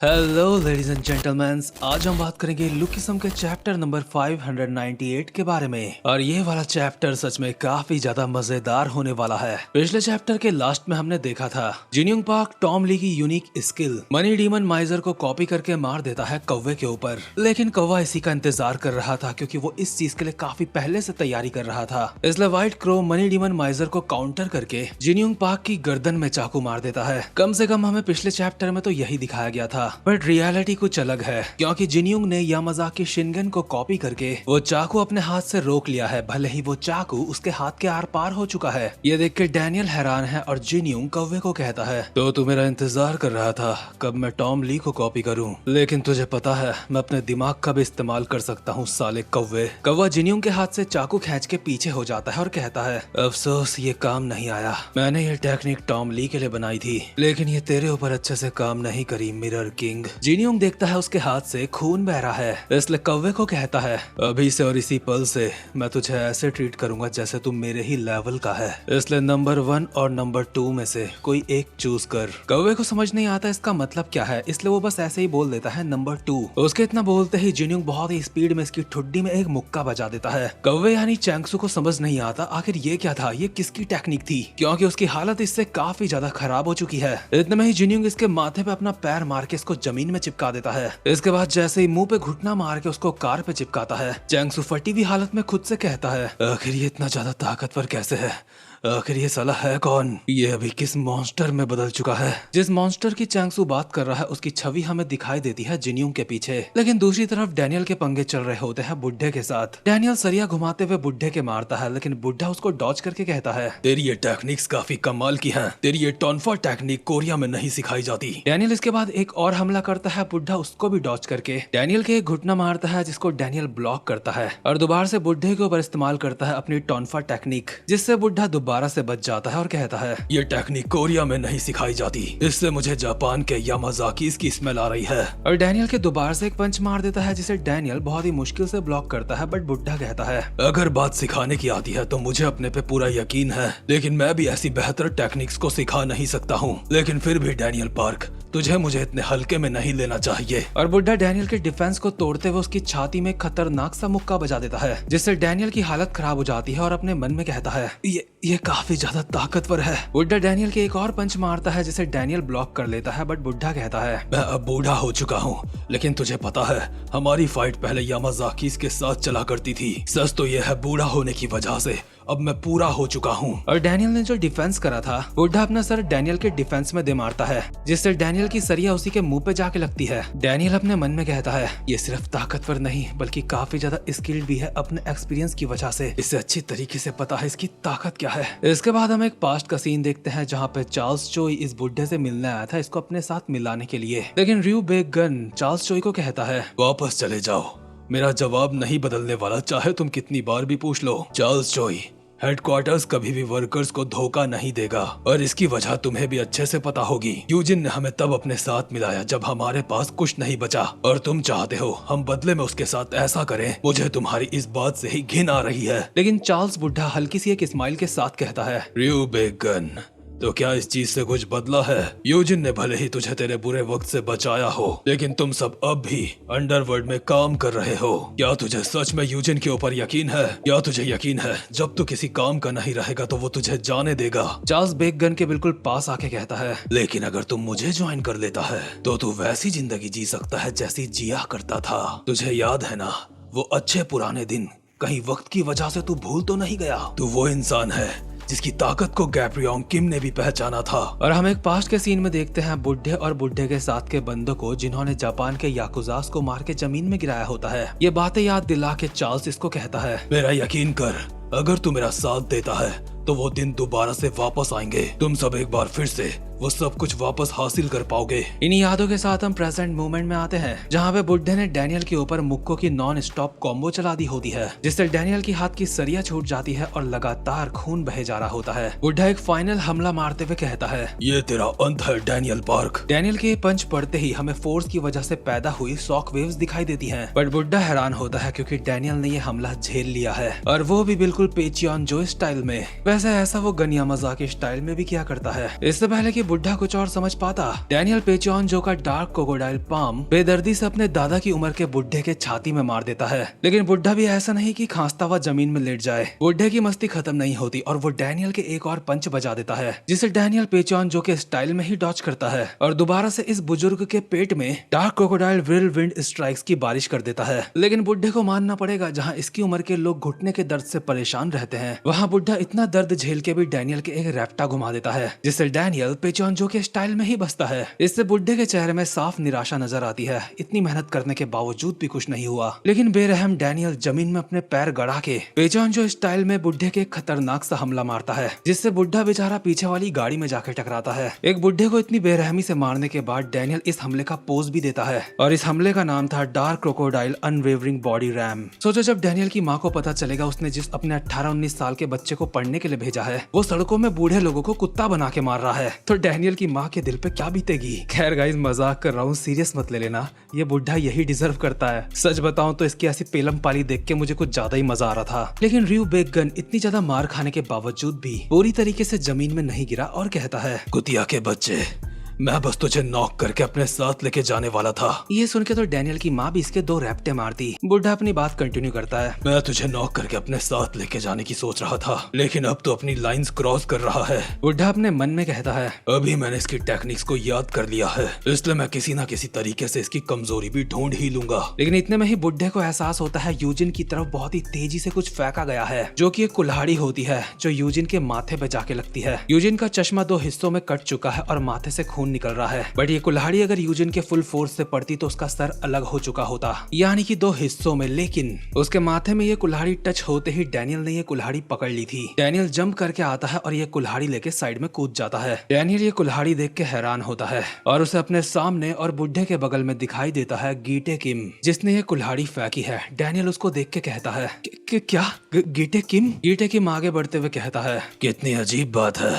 Hello ladies and gentleman, आज हम बात करेंगे लुकिज्म के चैप्टर नंबर 598 के बारे में। और ये वाला चैप्टर सच में काफी ज्यादा मजेदार होने वाला है। पिछले चैप्टर के लास्ट में हमने देखा था जिनयोंग पार्क टॉम ली की यूनिक स्किल मनी डीमन माइजर को कॉपी करके मार देता है कौवे के ऊपर। लेकिन कौवा इसी का इंतजार कर रहा था क्योंकि वो इस चीज के लिए काफी पहले से तैयारी कर रहा था। इसलिए व्हाइट क्रो मनी डीमन माइजर को काउंटर करके जिनयोंग पार्क की गर्दन में चाकू मार देता है। कम से कम हमें पिछले चैप्टर में तो यही दिखाया गया था, बट रियलिटी कुछ अलग है क्योंकि जिनयोंग ने यामाजाकी शिनगन को कॉपी करके वो चाकू अपने हाथ से रोक लिया है, भले ही वो चाकू उसके हाथ के आर पार हो चुका है। ये देख के डैनियल हैरान है और जिनयोंग कौवे को कहता है, तो तू मेरा इंतजार कर रहा था कब मैं टॉम ली को कॉपी करूं, लेकिन तुझे पता है मैं अपने दिमाग का भी इस्तेमाल कर सकता हूँ साले कौवे। कौवा जिनयोंग के हाथ से चाकू खींच के पीछे हो जाता है और कहता है, अफसोस ये काम नहीं आया। मैंने ये टेक्निक टॉम ली के लिए बनाई थी, लेकिन ये तेरे ऊपर अच्छे से काम नहीं करी मिरर किंग। जिनयोंग देखता है उसके हाथ से खून बह रहा है, इसलिए कौवे को कहता है, अभी से और इसी पल से मैं तुझे ऐसे ट्रीट करूंगा जैसे तू मेरे ही लेवल का है, इसलिए नंबर 1 और नंबर 2 में से कोई एक चूज कर। कौवे को समझ नहीं आता इसका मतलब क्या है, इसलिए वो बस ऐसे ही बोल देता है नंबर 2। उसके इतना बोलते ही जिनयोंग बहुत ही स्पीड में इसकी ठुड्डी में एक मुक्का बजा देता है। कौवे यानी चैंगसू को समझ नहीं आता आखिर ये क्या था, ये किसकी टेक्निक थी, क्योंकि उसकी हालत इससे काफी ज्यादा खराब हो चुकी है। इतने में ही जिनयोंग इसके माथे पे अपना पैर मार के इसको जमीन में चिपका देता है। इसके बाद जैसे ही मुंह पे घुटना मार के उसको कार पे चिपकाता है, चैंगसू फटी हुई हालत में खुद से कहता है, आखिर ये इतना ज्यादा ताकतवर कैसे है, आखिर ये साला है कौन, ये अभी किस मॉन्स्टर में बदल चुका है। जिस मॉन्स्टर की चैंगसू बात कर रहा है उसकी छवि हमें दिखाई देती है जिनयोंग के पीछे, लेकिन दूसरी तरफ डैनियल के पंगे चल रहे होते हैं बुड्ढे के साथ। डैनियल सरिया घुमाते हुए बुड्ढे के मारता है, लेकिन बुड्ढा उसको डॉज करके कहता है, तेरी ये टेक्निक्स काफी कमाल की हैं, तेरी ये टॉन्फा टेक्निक कोरिया में नहीं सिखाई जाती। डैनियल इसके बाद एक और हमला करता है, बुड्ढा उसको भी डॉज करके डैनियल के एक घुटना मारता है, जिसको डैनियल ब्लॉक करता है और दोबारा से बुड्ढे के ऊपर इस्तेमाल करता है अपनी टॉन्फा टेक्निक, जिससे बुड्ढा दोबारा से बच जाता है और कहता है, ये टेक्निक कोरिया में नहीं सिखाई जाती, इससे मुझे जापान के यामाजाकी की स्मेल आ रही है। और डैनियल के दोबारा से एक पंच मार देता है, जिसे डैनियल बहुत ही मुश्किल से ब्लॉक करता है, बट बुड्ढा कहता है, अगर बात सिखाने की आती है तो मुझे अपने पे पूरा यकीन है, लेकिन मैं भी ऐसी बेहतर टेक्निक्स को सिखा नहीं सकता हूँ, लेकिन फिर भी डैनियल पार्क तुझे मुझे इतने हल्के में नहीं लेना चाहिए। और बुड्ढा डैनियल के डिफेंस को तोड़ते हुए उसकी छाती में खतरनाक सा मुक्का बजा देता है, जिससे डैनियल की हालत खराब हो जाती है और अपने मन में कहता है, ये काफी ज्यादा ताकतवर है। बुड्ढा डैनियल के एक और पंच मारता है, जिसे डैनियल ब्लॉक कर लेता है, बट बुड्ढा कहता है, मैं अब बूढ़ा हो चुका हूँ, लेकिन तुझे पता है हमारी फाइट पहले यामाजाकी के साथ चला करती थी, सच तो यह है बूढ़ा होने की वजह से अब मैं पूरा हो चुका हूँ। और डैनियल ने जो डिफेंस करा था, बुड्ढा अपना सर डैनियल के डिफेंस में दे मारता है, जिससे डैनियल की सरिया उसी के मुंह पे जाके लगती है। डैनियल अपने मन में कहता है, ये सिर्फ ताकतवर नहीं बल्कि काफी ज्यादा स्किल्ड भी है अपने एक्सपीरियंस की वजह से, इससे अच्छी तरीके से पता है इसकी ताकत क्या है। इसके बाद हम एक पास्ट का सीन देखते हैं जहाँ पे चार्ल्स चोई इस बुड्ढे से मिलने आया था इसको अपने साथ मिलाने के लिए, लेकिन रियो बेग गन चार्ल्स चोई को कहता है, वापस चले जाओ, मेरा जवाब नहीं बदलने वाला, चाहे तुम कितनी बार भी पूछ लो। चार्ल्स चोई, हेडक्वार्टर्स कभी भी वर्कर्स को धोखा नहीं देगा और इसकी वजह तुम्हें भी अच्छे से पता होगी। यूजिन ने हमें तब अपने साथ मिलाया जब हमारे पास कुछ नहीं बचा और तुम चाहते हो हम बदले में उसके साथ ऐसा करें। मुझे तुम्हारी इस बात से ही घिन आ रही है। लेकिन चार्ल्स बुड्ढा हल्की सी एक स्माइल के साथ कहता है, रियो बेगन, तो क्या इस चीज से कुछ बदला है? यूजिन ने भले ही तुझे तेरे बुरे वक्त से बचाया हो, लेकिन तुम सब अब भी अंडरवर्ल्ड में काम कर रहे हो। क्या तुझे सच में यूजिन के ऊपर यकीन है? क्या तुझे यकीन है जब तू किसी काम का नहीं रहेगा तो वो तुझे जाने देगा? चार्ल्स बेगन के बिल्कुल पास आके कहता है, लेकिन अगर तुम मुझे ज्वाइन कर लेता है तो तू वैसी जिंदगी जी सकता है जैसी जिया करता था। तुझे याद है ना वो अच्छे पुराने दिन? कहीं वक्त की वजह से तू भूल तो नहीं गया? तू वो इंसान है जिसकी ताकत को गैब्रियोंग किम ने भी पहचाना था। और हम एक पास्ट के सीन में देखते हैं बुड्ढे और बुड्ढे के साथ के बंदों को जिन्होंने जापान के याकुजास को मार के जमीन में गिराया होता है। ये बातें याद दिला के चार्ल्स इसको कहता है, मेरा यकीन कर, अगर तू मेरा साथ देता है तो वो दिन दोबारा से वापस आएंगे। तुम सब एक बार फिर से वो सब कुछ वापस हासिल कर पाओगे। इन यादों के साथ हम प्रेजेंट मोमेंट में आते हैं जहाँ पे बुड्ढे ने डैनियल के ऊपर मुक्कों की नॉन स्टॉप कॉम्बो चला दी होती है, जिससे डैनियल की हाथ की सरिया छूट जाती है और लगातार खून बहे जा रहा होता है। बुड्ढा एक फाइनल हमला मारते हुए कहता है, ये तेरा अंत है डैनियल पार्क। डैनियल के पंच पड़ते ही हमें फोर्स की वजह से पैदा हुई शॉक वेव्स दिखाई देती हैं, बट बुड्ढा हैरान होता है क्योंकि डैनियल ने ये हमला झेल लिया है और वो भी बिल्कुल पेचियन जो स्टाइल में। वैसे ऐसा वो गन यामाजाकी स्टाइल में भी किया करता है। इससे पहले कि बुढ़ा कुछ और समझ पाता। डैनियल पेचोन जो का डार्क क्रोकोडाइल पाम बेदर्दी से अपने दादा की उम्र के बुढ़े के छाती में मार देता है, लेकिन बुढ़ा भी ऐसा नहीं कि खांसता हुआ जमीन में लेट जाए। बुढ़े की मस्ती खत्म नहीं होती और वो डैनियल के एक और पंच बजा देता है, जिसे डैनियल पेचोन जो के स्टाइल में ही डॉच करता है और दोबारा से इस बुजुर्ग के पेट में डार्क क्रोकोडाइल व्हिरलविंड स्ट्राइक्स की बारिश कर देता है। लेकिन बुढ़े को मानना पड़ेगा, जहाँ इसकी उम्र के लोग घुटने के दर्द से परेशान रहते हैं, वहाँ बुढ़ा इतना दर्द झेल के भी डैनियल के एक रैप्टा घुमा देता है, जिससे डैनियल पेचोन जो के स्टाइल में ही बसता है। इससे बुढ़े के चेहरे में साफ निराशा नजर आती है। इतनी मेहनत करने के बावजूद भी कुछ नहीं हुआ, लेकिन बेरहम डैनियल जमीन में अपने पैर गड़ा के पेचोन जो स्टाइल में बुढ़े के खतरनाक सा हमला मारता है, जिससे बुढ़ा बेचारा पीछे वाली गाड़ी में जाके टकराता है। एक बुढ़े को इतनी बेरहमी से मारने के बाद डैनियल इस हमले का पोज भी देता है और इस हमले का नाम था dark crocodile unwavering body RAM. सोचो, जब डैनियल की माँ को पता चलेगा उसने जिस अपने 18-19 साल के बच्चे को पढ़ने के लिए भेजा है वो सड़कों में बूढ़े लोगों को कुत्ता बना के मार रहा है, तो डैनियल की माँ के दिल पे क्या बीतेगी। खैर गाइस, मजाक कर रहा हूँ, सीरियस मत ले लेना, ये बुढ़ा यही डिजर्व करता है। सच बताऊं तो इसकी ऐसी पेलम पाली देख के मुझे कुछ ज्यादा ही मजा आ रहा था। लेकिन रियू बेकगन इतनी ज्यादा मार खाने के बावजूद भी पूरी तरीके से जमीन में नहीं गिरा और कहता है, कुतिया के बच्चे, मैं बस तुझे नॉक करके अपने साथ लेके जाने वाला था। ये सुन के तो डैनियल की माँ भी इसके 2 रैप्टे मारती। बुढ़ा अपनी बात कंटिन्यू करता है, मैं तुझे नॉक करके अपने साथ लेके जाने की सोच रहा था, लेकिन अब तो अपनी लाइंस क्रॉस कर रहा है। बुढ़ा अपने मन में कहता है, अभी मैंने इसकी टेक्निक्स को याद कर लिया है, इसलिए मैं किसी न किसी तरीके से इसकी कमजोरी भी ढूंढ ही लूंगा। लेकिन इतने में ही बुढ़े को एहसास होता है यूजिन की तरफ बहुत ही तेजी से कुछ फेंका गया है, जो की एक कुल्हाड़ी होती है जो यूजिन के माथे पे जाके लगती है। यूजिन का चश्मा 2 हिस्सों में कट चुका है और माथे से खून निकल रहा है, बट ये कुल्हाड़ी अगर यूजिन के फुल फोर्स से पड़ती तो उसका सर अलग हो चुका होता, यानी कि 2 हिस्सों में। लेकिन उसके माथे में ये कुल्हाड़ी टच होते ही डैनियल ने ये कुल्हाड़ी पकड़ ली थी। डैनियल जंप करके आता है और ये कुल्हाड़ी लेके साइड में कूद जाता है। डैनियल ये कुल्हाड़ी देख के हैरान होता है और उसे अपने सामने और बुढ़े के बगल में दिखाई देता है गीटे किम, जिसने ये कुल्हाड़ी फेंकी है। डैनियल उसको देख के कहता है, क्या गीटे किम? गीटे किम आगे बढ़ते हुए कहता है, कितनी अजीब बात है,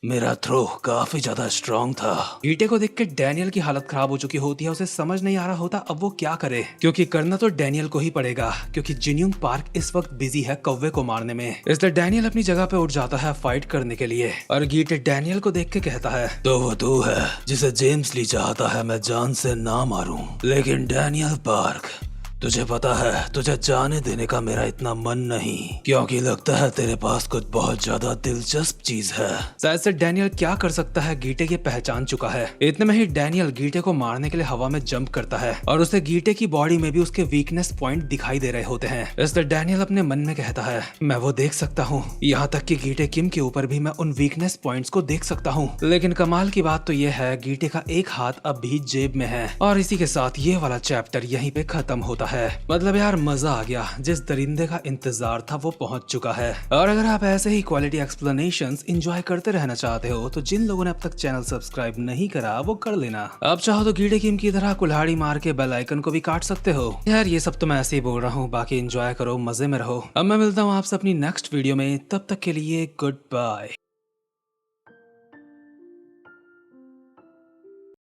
मेरा थ्रो काफी ज्यादा स्ट्रॉन्ग था। गीटे को देख के डैनियल की हालत खराब हो चुकी होती है, उसे समझ नहीं आ रहा होता अब वो क्या करे, क्योंकि करना तो डैनियल को ही पड़ेगा, क्योंकि जिन्यूंग पार्क इस वक्त बिजी है कौवे को मारने में। इसलिए डैनियल अपनी जगह पे उठ जाता है फाइट करने के लिए और गीटे डैनियल को देख के कहता है, तो वो तू है जिसे जेम्स ली चाहता है मैं जान से ना मारूं, लेकिन डैनियल पार्क, तुझे पता है तुझे जाने देने का मेरा इतना मन नहीं, क्योंकि लगता है तेरे पास कुछ बहुत ज्यादा दिलचस्प चीज है। शायद से डैनियल क्या कर सकता है गीटे ये पहचान चुका है। इतने में ही डैनियल गीटे को मारने के लिए हवा में जंप करता है और उसे गीटे की बॉडी में भी उसके वीकनेस पॉइंट दिखाई दे रहे होते हैं। इसलिए डैनियल अपने मन में कहता है, मैं वो देख सकता हूँ, यहाँ तक कि गीटे किम के ऊपर भी मैं उन वीकनेस पॉइंट्स को देख सकता हूँ। लेकिन कमाल की बात तो ये है, गीटे का एक हाथ अब भी जेब में है। और इसी के साथ ये वाला चैप्टर यहीं पे खत्म होता है। मतलब यार मजा आ गया, जिस दरिंदे का इंतजार था वो पहुंच चुका है। और अगर आप ऐसे ही क्वालिटी एक्सप्लेनेशंस एंजॉय करते रहना चाहते हो तो जिन लोगों ने अब तक चैनल सब्सक्राइब नहीं करा वो कर लेना। आप चाहो तो गीटे किम की तरह कुल्हाड़ी मार के बेल आइकन को भी काट सकते हो। यार ये सब तो मैं ऐसे ही बोल रहा हूँ, बाकी एंजॉय करो, मजे में रहो। अब मैं मिलता हूँ आपसे अपनी नेक्स्ट वीडियो में, तब तक के लिए गुड बाय।